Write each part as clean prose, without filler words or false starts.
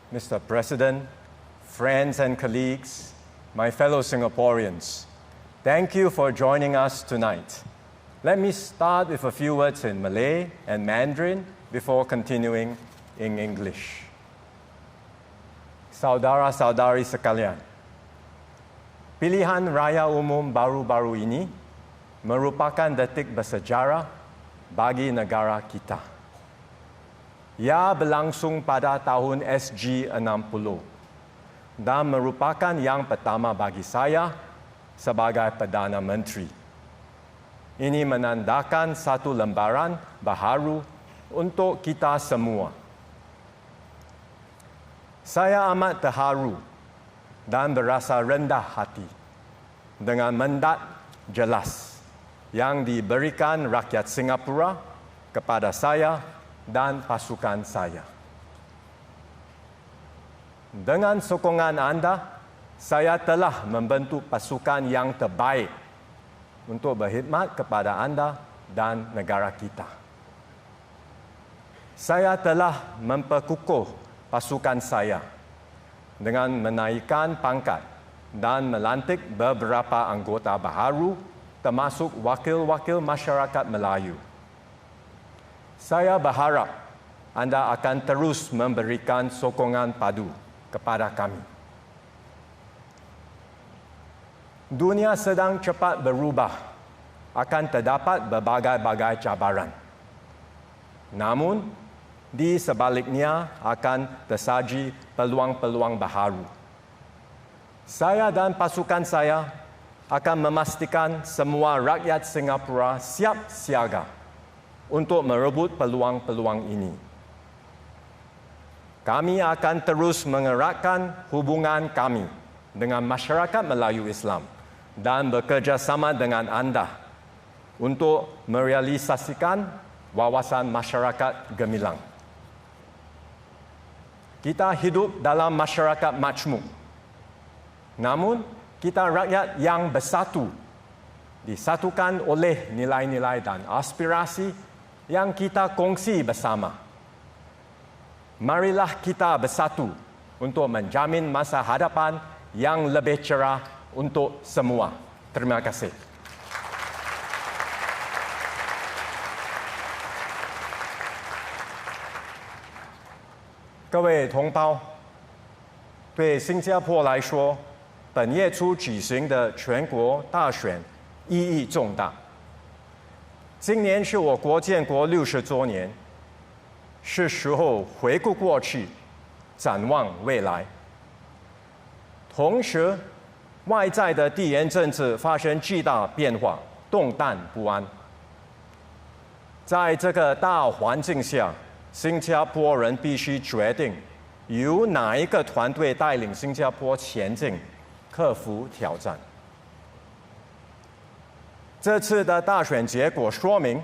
Mr. President, friends and colleagues, my fellow Singaporeans, thank you for joining us tonight. Let me start with a few words in Malay and Mandarin before continuing in English. Saudara-saudari sekalian, pilihan raya umum baru-baru ini merupakan detik bersejarah bagi negara kita. Ia berlangsung pada tahun SG60 dan merupakan yang pertama bagi saya sebagai Perdana Menteri. Ini menandakan satu lembaran baharu untuk kita semua. Saya amat terharu dan berasa rendah hati dengan mandat jelas yang diberikan rakyat Singapura kepada saya dan pasukan saya. Dengan sokongan anda, saya telah membentuk pasukan yang terbaik untuk berkhidmat kepada anda dan negara kita. Saya telah memperkukuh pasukan saya dengan menaikkan pangkat dan melantik beberapa anggota baharu termasuk wakil-wakil masyarakat Melayu. Saya berharap anda akan terus memberikan sokongan padu kepada kami. Dunia sedang cepat berubah, akan terdapat berbagai-bagai cabaran. Namun, di sebaliknya akan tersaji peluang-peluang baharu. Saya dan pasukan saya akan memastikan semua rakyat Singapura siap siaga untuk merebut peluang-peluang ini. Kami akan terus mengeratkan hubungan kami dengan masyarakat Melayu Islam dan bekerjasama dengan anda untuk merealisasikan wawasan masyarakat gemilang. Kita hidup dalam masyarakat majmuk. Namun, kita rakyat yang bersatu, disatukan oleh nilai-nilai dan aspirasi yang kita kongsi bersama. Marilah kita bersatu untuk menjamin masa hadapan yang lebih cerah untuk semua. Terima kasih. 各位同胞，对新加坡来说，本月初举行的全国大选意义重大。今年是我国建国60周年，是时候回顾过去，展望未来。同时，外在的地缘政治发生巨大变化，动荡不安。在这个大环境下，新加坡人必须决定由哪一个团队带领新加坡前进，克服挑战。这次的大选结果说明，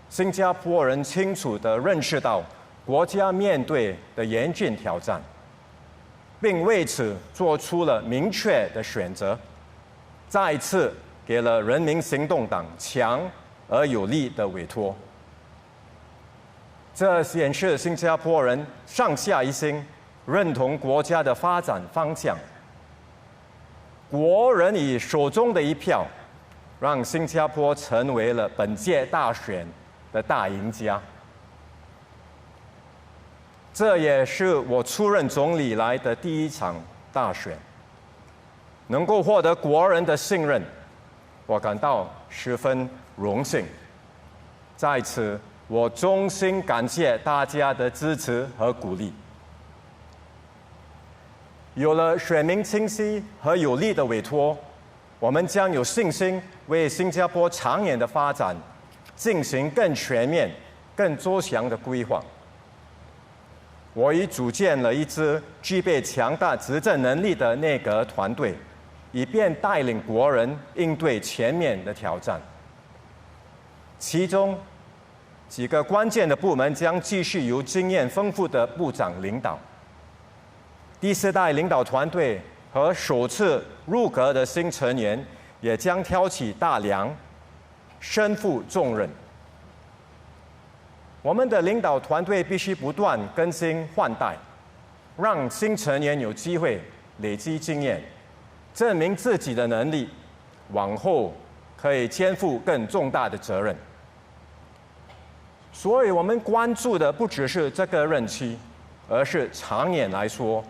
新加坡人清楚地认识到国家面对的严峻挑战，并为此做出了明确的选择，再次给了人民行动党强而有力的委托。这显示新加坡人上下一心，认同国家的发展方向。国人以手中的一票，让新加坡成为了本届大选的大赢家。这也是我出任总理以来的第一场大选，能够获得国人的信任，我感到十分荣幸。在此，我衷心感谢大家的支持和鼓励。有了选民清晰和有力的委托，我们将有信心为新加坡长远的发展进行更全面、更周详的规划。我已组建了一支具备强大执政能力的内阁团队，以便带领国人应对前面的挑战。其中几个关键的部门将继续由经验丰富的部长领导。第四代领导团队和首次入阁的新成员也将挑起大梁，身负重任。我们的领导团队必须不断更新换代，让新成员有机会累积经验，证明自己的能力，往后可以肩负更重大的责任。所以我们关注的不只是这个任期，而是长远来说，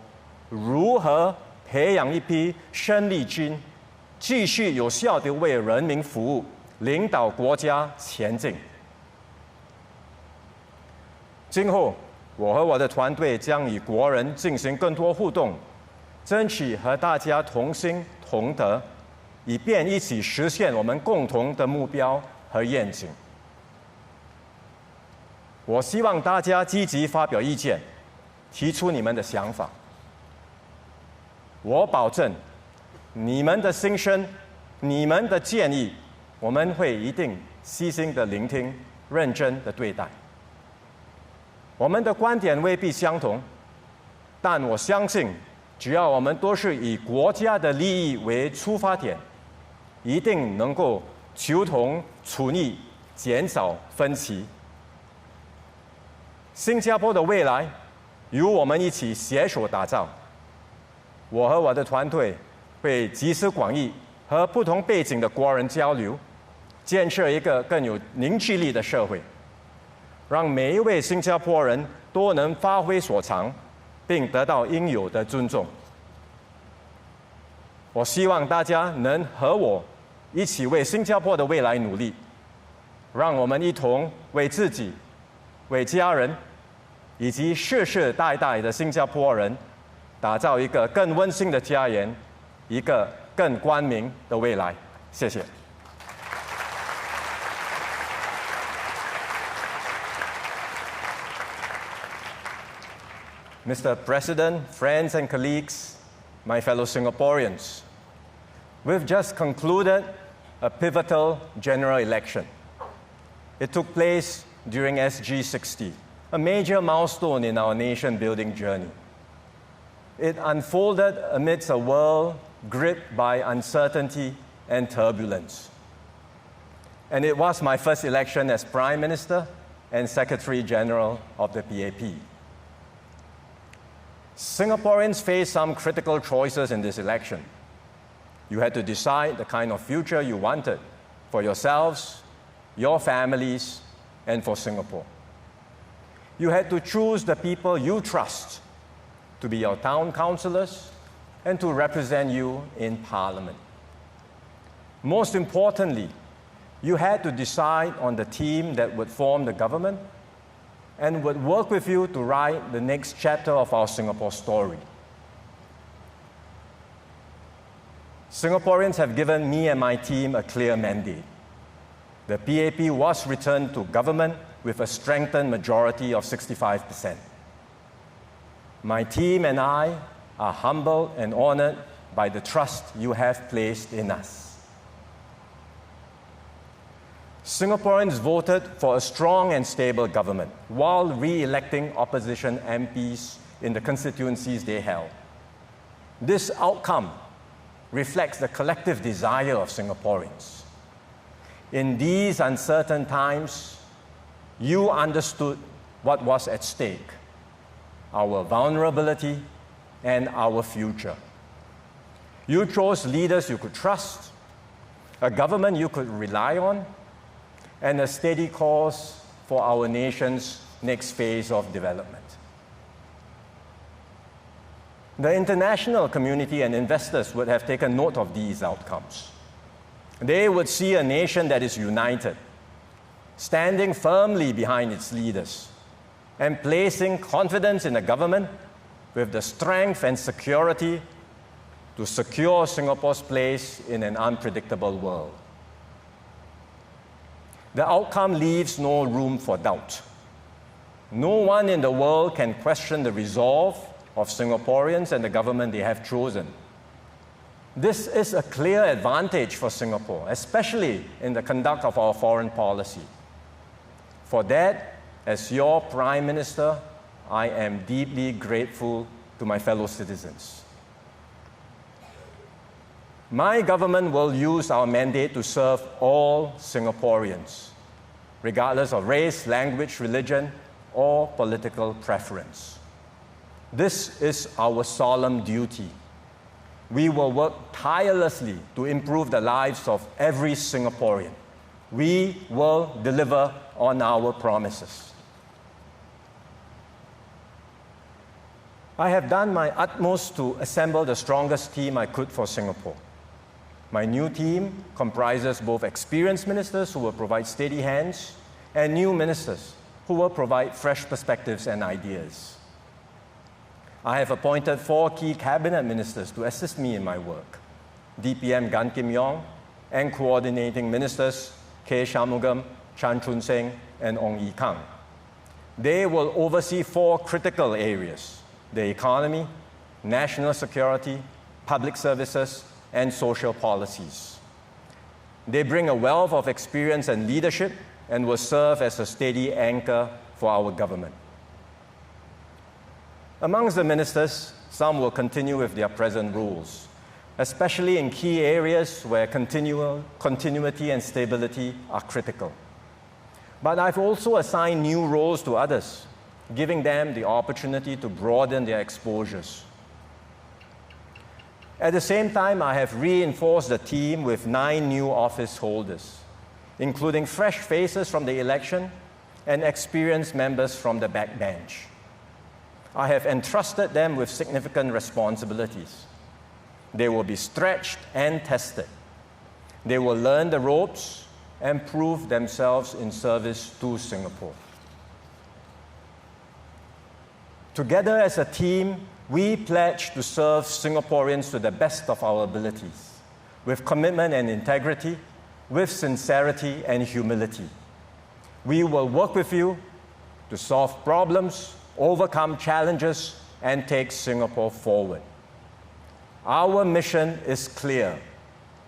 如何培养一批生力军，继续有效地为人民服务，领导国家前进。今后，我和我的团队将与国人进行更多互动，争取和大家同心同德，以便一起实现我们共同的目标和愿景。我希望大家积极发表意见，提出你们的想法。我保证，你们的心声、你们的建议，我们会一定细心的聆听，认真的对待。我们的观点未必相同，但我相信，只要我们都是以国家的利益为出发点，一定能够求同存异，减少分歧。新加坡的未来，由我们一起携手打造。我和我的团队会集思广益，和不同背景的国人交流，建设一个更有凝聚力的社会，让每一位新加坡人都能发挥所长，并得到应有的尊重。我希望大家能和我一起为新加坡的未来努力，让我们一同为自己、为家人以及世世代代的新加坡人打造一个更温馨的家园，一个更光明的未来。谢谢。Mr. President, friends and colleagues, my fellow Singaporeans, we've just concluded a pivotal general election. It took place during SG60, a major milestone in our nation-building journey. It unfolded amidst a world gripped by uncertainty and turbulence. And it was my first election as Prime Minister and Secretary General of the PAP. Singaporeans faced some critical choices in this election. You had to decide the kind of future you wanted for yourselves, your families, and for Singapore. You had to choose the people you trust to be your town councillors and to represent you in Parliament. Most importantly, you had to decide on the team that would form the government and would work with you to write the next chapter of our Singapore story. Singaporeans have given me and my team a clear mandate. The PAP was returned to government with a strengthened majority of 65%. My team and I are humbled and honored by the trust you have placed in us. Singaporeans voted for a strong and stable government while re-electing opposition MPs in the constituencies they held. This outcome reflects the collective desire of Singaporeans. In these uncertain times, you understood what was at stake, our vulnerability and our future. You chose leaders you could trust, a government you could rely on, and a steady course for our nation's next phase of development. The international community and investors would have taken note of these outcomes. They would see a nation that is united, standing firmly behind its leaders, and placing confidence in a government with the strength and security to secure Singapore's place in an unpredictable world. The outcome leaves no room for doubt. No one in the world can question the resolve of Singaporeans and the government they have chosen. This is a clear advantage for Singapore, especially in the conduct of our foreign policy. For that, as your Prime Minister, I am deeply grateful to my fellow citizens. My government will use our mandate to serve all Singaporeans, regardless of race, language, religion, or political preference. This is our solemn duty. We will work tirelessly to improve the lives of every Singaporean. We will deliver on our promises. I have done my utmost to assemble the strongest team I could for Singapore. My new team comprises both experienced ministers who will provide steady hands and new ministers who will provide fresh perspectives and ideas. I have appointed 4 key cabinet ministers to assist me in my work: DPM Gan Kim Yong and coordinating ministers K. Shanmugam, Chan Chun Sing, and Ong Yi Kang. They will oversee 4 critical areas: the economy, national security, public services, and social policies. They bring a wealth of experience and leadership and will serve as a steady anchor for our government. Amongst the ministers, some will continue with their present roles, especially in key areas where continuity and stability are critical. But I've also assigned new roles to others, giving them the opportunity to broaden their exposures. At the same time, I have reinforced the team with 9 new office holders, including fresh faces from the election and experienced members from the backbench. I have entrusted them with significant responsibilities. They will be stretched and tested. They will learn the ropes and prove themselves in service to Singapore. Together as a team, we pledge to serve Singaporeans to the best of our abilities, with commitment and integrity, with sincerity and humility. We will work with you to solve problems, overcome challenges, and take Singapore forward. Our mission is clear: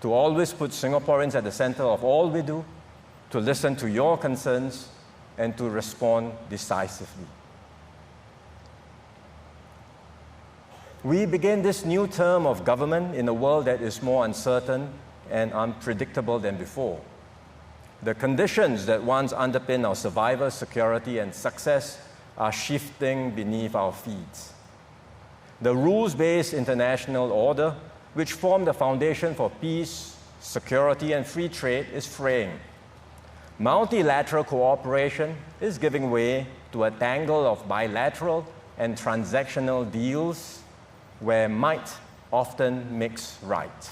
to always put Singaporeans at the center of all we do, to listen to your concerns, and to respond decisively. We begin this new term of government in a world that is more uncertain and unpredictable than before. The conditions that once underpinned our survival, security, and success are shifting beneath our feet. The rules-based international order, which formed the foundation for peace, security, and free trade, is fraying. Multilateral cooperation is giving way to a tangle of bilateral and transactional deals where might often makes right.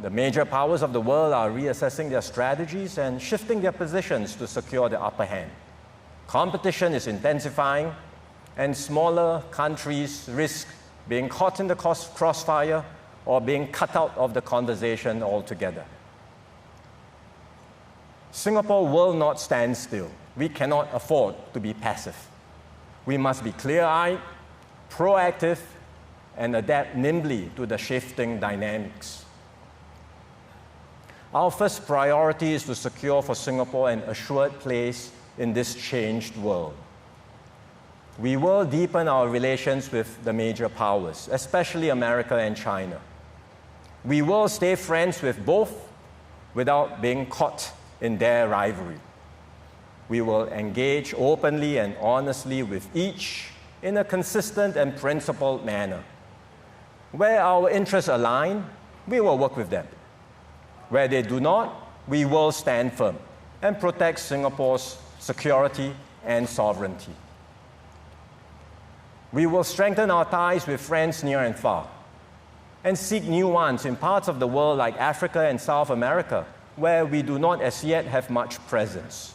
The major powers of the world are reassessing their strategies and shifting their positions to secure the upper hand. Competition is intensifying, and smaller countries risk being caught in the crossfire or being cut out of the conversation altogether. Singapore will not stand still. We cannot afford to be passive. We must be clear-eyed, proactive, and adapt nimbly to the shifting dynamics. Our first priority is to secure for Singapore an assured place in this changed world. We will deepen our relations with the major powers, especially America and China. We will stay friends with both without being caught in their rivalry. We will engage openly and honestly with each in a consistent and principled manner. Where our interests align, we will work with them. Where they do not, we will stand firm and protect Singapore's security and sovereignty. We will strengthen our ties with friends near and far and seek new ones in parts of the world like Africa and South America, where we do not as yet have much presence,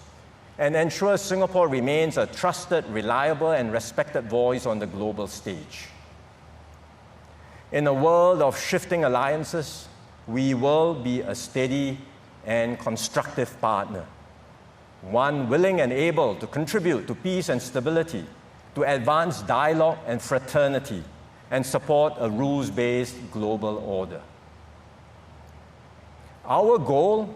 and ensure Singapore remains a trusted, reliable, and respected voice on the global stage. In a world of shifting alliances, we will be a steady and constructive partner, one willing and able to contribute to peace and stability, to advance dialogue and fraternity, and support a rules-based global order. Our goal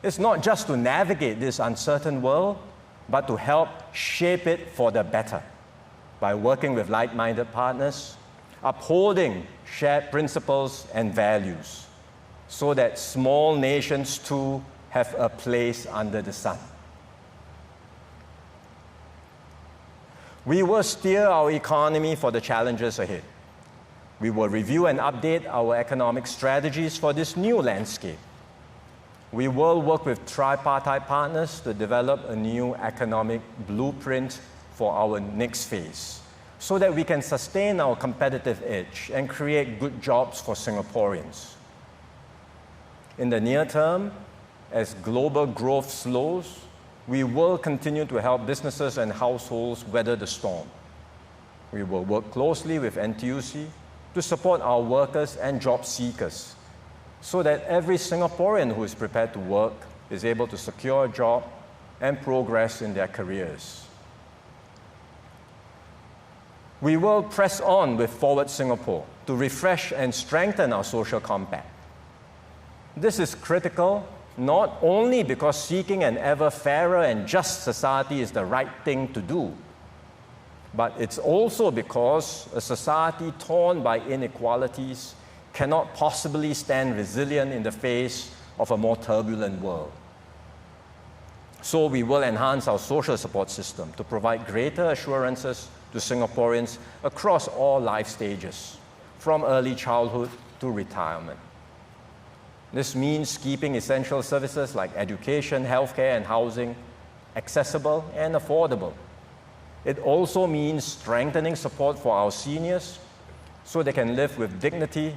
is not just to navigate this uncertain world, but to help shape it for the better by working with like-minded partners, upholding shared principles and values, so that small nations too have a place under the sun. We will steer our economy for the challenges ahead. We will review and update our economic strategies for this new landscape. We will work with tripartite partners to develop a new economic blueprint for our next phase, so that we can sustain our competitive edge and create good jobs for Singaporeans. In the near term, as global growth slows, we will continue to help businesses and households weather the storm. We will work closely with NTUC to support our workers and job seekers, so that every Singaporean who is prepared to work is able to secure a job and progress in their careers. We will press on with Forward Singapore to refresh and strengthen our social compact. This is critical not only because seeking an ever fairer and just society is the right thing to do, but it's also because a society torn by inequalities cannot possibly stand resilient in the face of a more turbulent world. So we will enhance our social support system to provide greater assurances to Singaporeans across all life stages, from early childhood to retirement. This means keeping essential services like education, healthcare, and housing accessible and affordable. It also means strengthening support for our seniors so they can live with dignity,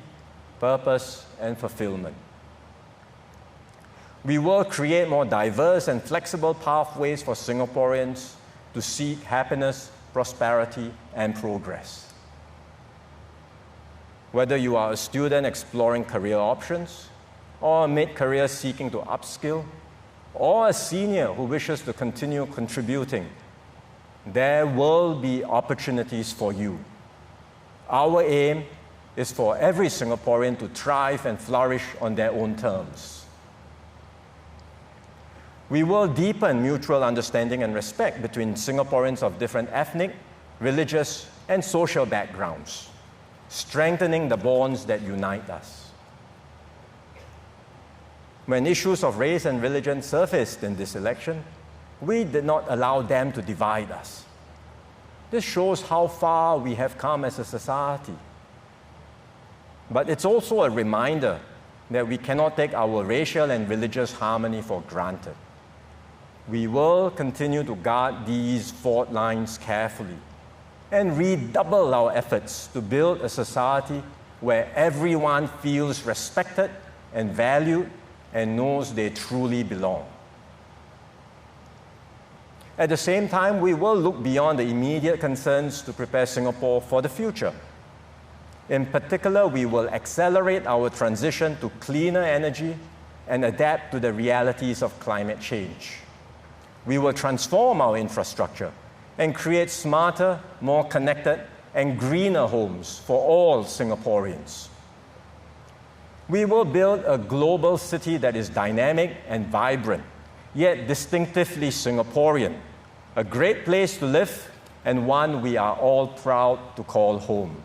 purpose, and fulfillment. We will create more diverse and flexible pathways for Singaporeans to seek happiness, prosperity, and progress. Whether you are a student exploring career options, or a mid-career seeking to upskill, or a senior who wishes to continue contributing, there will be opportunities for you. Our aim is for every Singaporean to thrive and flourish on their own terms. We will deepen mutual understanding and respect between Singaporeans of different ethnic, religious, and social backgrounds, strengthening the bonds that unite us. When issues of race and religion surfaced in this election, we did not allow them to divide us. This shows how far we have come as a society. But it's also a reminder that we cannot take our racial and religious harmony for granted. We will continue to guard these fault lines carefully and redouble our efforts to build a society where everyone feels respected and valued and knows they truly belong. At the same time, we will look beyond the immediate concerns to prepare Singapore for the future. In particular, we will accelerate our transition to cleaner energy and adapt to the realities of climate change. We will transform our infrastructure and create smarter, more connected, and greener homes for all Singaporeans. We will build a global city that is dynamic and vibrant, yet distinctively Singaporean, a great place to live and one we are all proud to call home.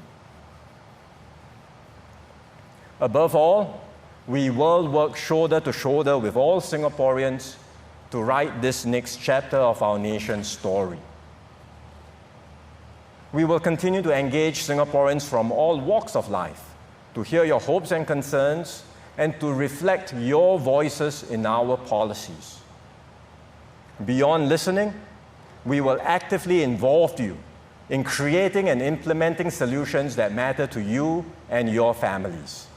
Above all, we will work shoulder to shoulder with all Singaporeans to write this next chapter of our nation's story. We will continue to engage Singaporeans from all walks of life, to hear your hopes and concerns, and to reflect your voices in our policies. Beyond listening, we will actively involve you in creating and implementing solutions that matter to you and your families.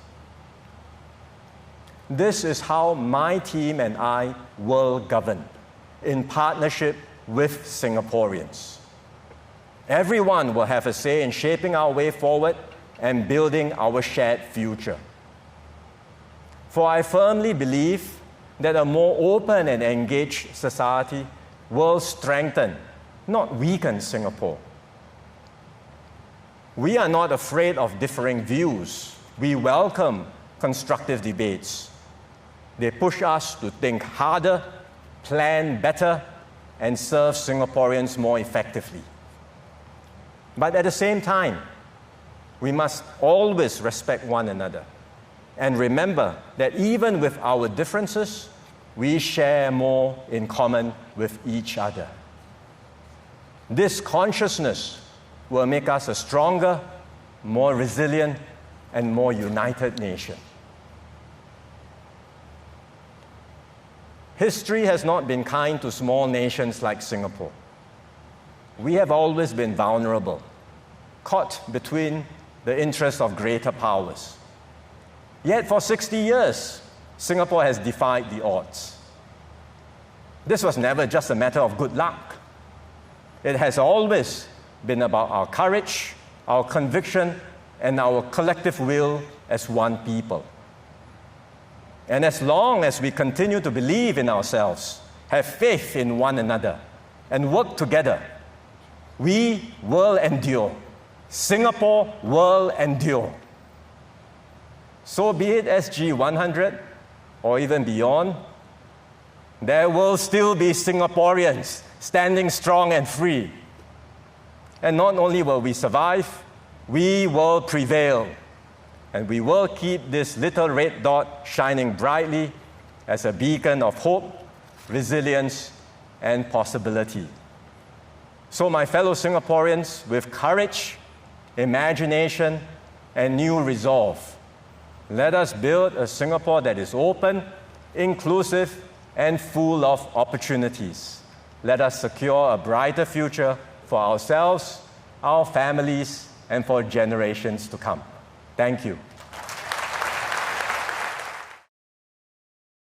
This is how my team and I will govern, in partnership with Singaporeans. Everyone will have a say in shaping our way forward and building our shared future. For I firmly believe that a more open and engaged society will strengthen, not weaken Singapore. We are not afraid of differing views. We welcome constructive debates. They push us to think harder, plan better, and serve Singaporeans more effectively. But at the same time, we must always respect one another and remember that even with our differences, we share more in common with each other. This consciousness will make us a stronger, more resilient, and more united nation. History has not been kind to small nations like Singapore. We have always been vulnerable, caught between the interests of greater powers. Yet for 60 years, Singapore has defied the odds. This was never just a matter of good luck. It has always been about our courage, our conviction, and our collective will as one people. And as long as we continue to believe in ourselves, have faith in one another, and work together, we will endure. Singapore will endure. So be it SG 100 or even beyond, there will still be Singaporeans standing strong and free. And not only will we survive, we will prevail. And we will keep this little red dot shining brightly as a beacon of hope, resilience, and possibility. So my fellow Singaporeans, with courage, imagination, and new resolve, let us build a Singapore that is open, inclusive, and full of opportunities. Let us secure a brighter future for ourselves, our families, and for generations to come. Thank you.